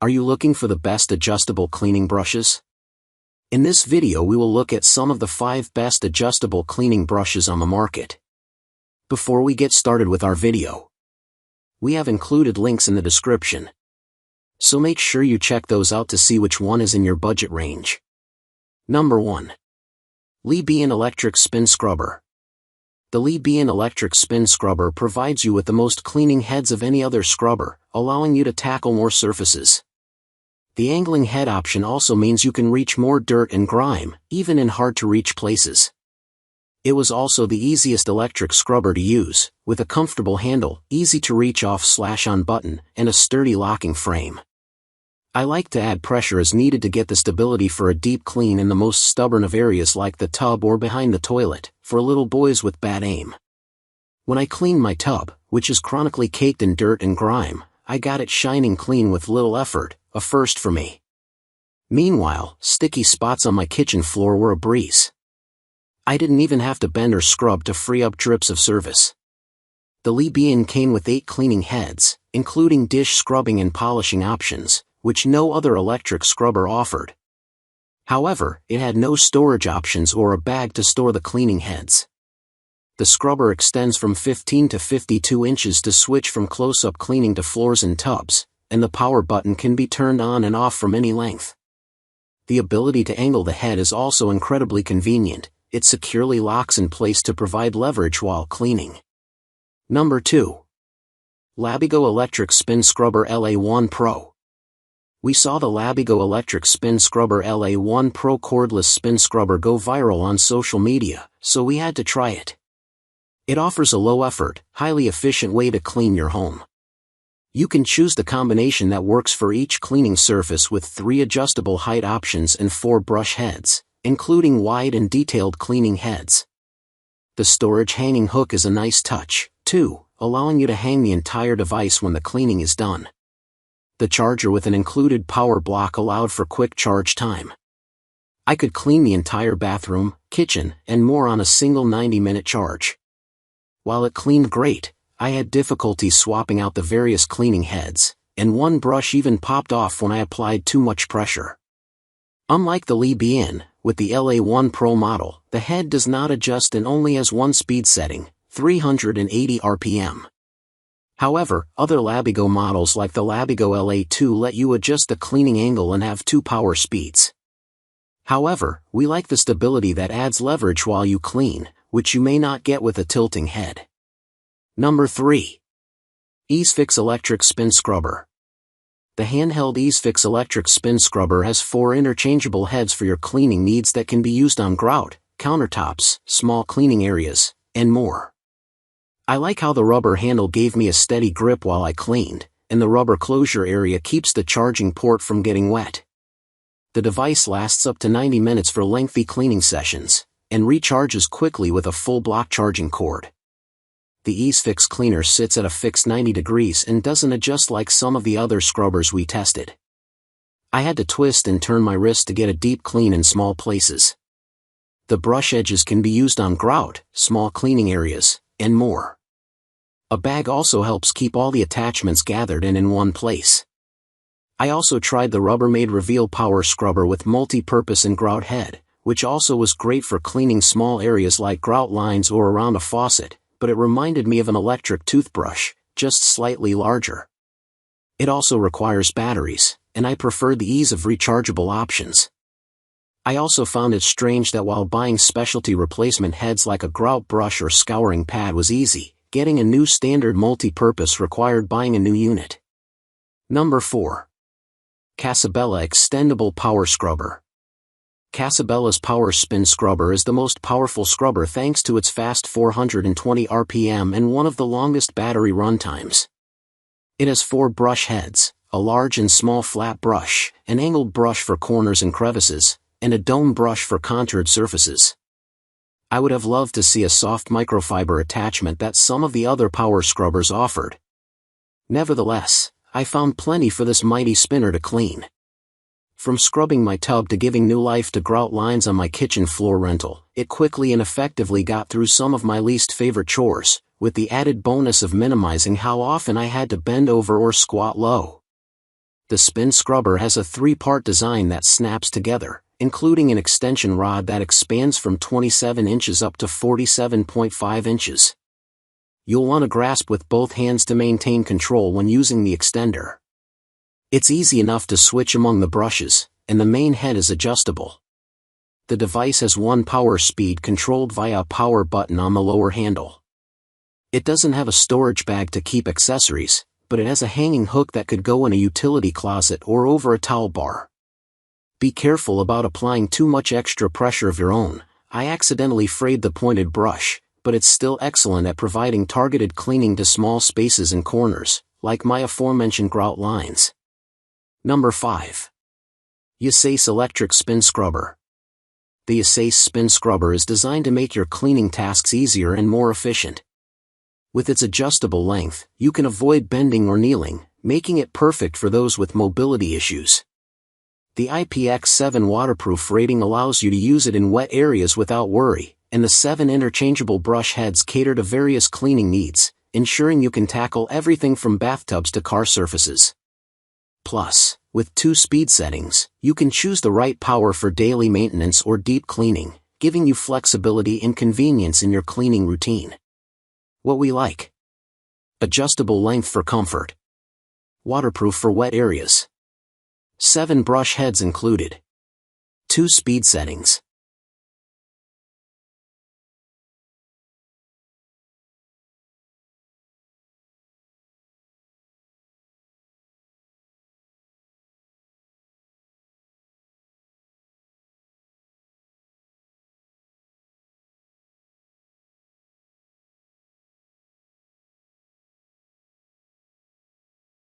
Are you looking for the best adjustable cleaning brushes? In this video we will look at some of the 5 best adjustable cleaning brushes on the market. Before we get started with our video, we have included links in the description, so make sure you check those out to see which one is in your budget range. Number 1. Leebein Electric Spin Scrubber. The Leebein Electric Spin Scrubber provides you with the most cleaning heads of any other scrubber, allowing you to tackle more surfaces. The angling head option also means you can reach more dirt and grime, even in hard-to-reach places. It was also the easiest electric scrubber to use, with a comfortable handle, easy-to-reach off/on button, and a sturdy locking frame. I like to add pressure as needed to get the stability for a deep clean in the most stubborn of areas like the tub or behind the toilet, for little boys with bad aim. When I clean my tub, which is chronically caked in dirt and grime, I got it shining clean with little effort, a first for me. Meanwhile, sticky spots on my kitchen floor were a breeze. I didn't even have to bend or scrub to free up drips of service. The Leebein came with 8 cleaning heads, including dish scrubbing and polishing options, which no other electric scrubber offered. However, it had no storage options or a bag to store the cleaning heads. The scrubber extends from 15 to 52 inches to switch from close-up cleaning to floors and tubs, and the power button can be turned on and off from any length. The ability to angle the head is also incredibly convenient. It securely locks in place to provide leverage while cleaning. Number 2. Labigo Electric Spin Scrubber LA1 Pro. We saw the Labigo Electric Spin Scrubber LA1 Pro cordless spin scrubber go viral on social media, so we had to try it. It offers a low-effort, highly efficient way to clean your home. You can choose the combination that works for each cleaning surface with 3 adjustable height options and 4 brush heads, including wide and detailed cleaning heads. The storage hanging hook is a nice touch, too, allowing you to hang the entire device when the cleaning is done. The charger with an included power block allowed for quick charge time. I could clean the entire bathroom, kitchen, and more on a single 90-minute charge. While it cleaned great, I had difficulty swapping out the various cleaning heads, and one brush even popped off when I applied too much pressure. Unlike the Leebein, with the LA1 Pro model, the head does not adjust and only has one speed setting, 380 RPM. However, other Labigo models like the Labigo LA2 let you adjust the cleaning angle and have 2 power speeds. However, we like the stability that adds leverage while you clean, which you may not get with a tilting head. Number 3. Iezfix Electric Spin Scrubber. The handheld Iezfix Electric Spin Scrubber has 4 interchangeable heads for your cleaning needs that can be used on grout, countertops, small cleaning areas, and more. I like how the rubber handle gave me a steady grip while I cleaned, and the rubber closure area keeps the charging port from getting wet. The device lasts up to 90 minutes for lengthy cleaning sessions, and recharges quickly with a full block charging cord. The Iezfix cleaner sits at a fixed 90 degrees and doesn't adjust like some of the other scrubbers we tested. I had to twist and turn my wrist to get a deep clean in small places. The brush edges can be used on grout, small cleaning areas, and more. A bag also helps keep all the attachments gathered in one place. I also tried the Rubbermaid Reveal Power Scrubber with multi-purpose and grout head, which also was great for cleaning small areas like grout lines or around a faucet, but it reminded me of an electric toothbrush, just slightly larger. It also requires batteries, and I preferred the ease of rechargeable options. I also found it strange that while buying specialty replacement heads like a grout brush or scouring pad was easy, getting a new standard multi-purpose required buying a new unit. Number 4. Casabella Extendable Power Scrubber. Casabella's Power Spin Scrubber is the most powerful scrubber thanks to its fast 420 RPM and one of the longest battery run times. It has 4 brush heads, a large and small flat brush, an angled brush for corners and crevices, and a dome brush for contoured surfaces. I would have loved to see a soft microfiber attachment that some of the other power scrubbers offered. Nevertheless, I found plenty for this mighty spinner to clean. From scrubbing my tub to giving new life to grout lines on my kitchen floor rental, it quickly and effectively got through some of my least favorite chores, with the added bonus of minimizing how often I had to bend over or squat low. The spin scrubber has a 3-part design that snaps together, including an extension rod that expands from 27 inches up to 47.5 inches. You'll want to grasp with both hands to maintain control when using the extender. It's easy enough to switch among the brushes, and the main head is adjustable. The device has one power speed controlled via a power button on the lower handle. It doesn't have a storage bag to keep accessories, but it has a hanging hook that could go in a utility closet or over a towel bar. Be careful about applying too much extra pressure of your own. I accidentally frayed the pointed brush, but it's still excellent at providing targeted cleaning to small spaces and corners, like my aforementioned grout lines. Number 5. Yesayce Electric Spin Scrubber. The Yesayce Spin Scrubber is designed to make your cleaning tasks easier and more efficient. With its adjustable length, you can avoid bending or kneeling, making it perfect for those with mobility issues. The IPX7 waterproof rating allows you to use it in wet areas without worry, and the 7 interchangeable brush heads cater to various cleaning needs, ensuring you can tackle everything from bathtubs to car surfaces. Plus, with 2 speed settings, you can choose the right power for daily maintenance or deep cleaning, giving you flexibility and convenience in your cleaning routine. What we like: adjustable length for comfort, waterproof for wet areas, 7 brush heads included, 2 speed settings,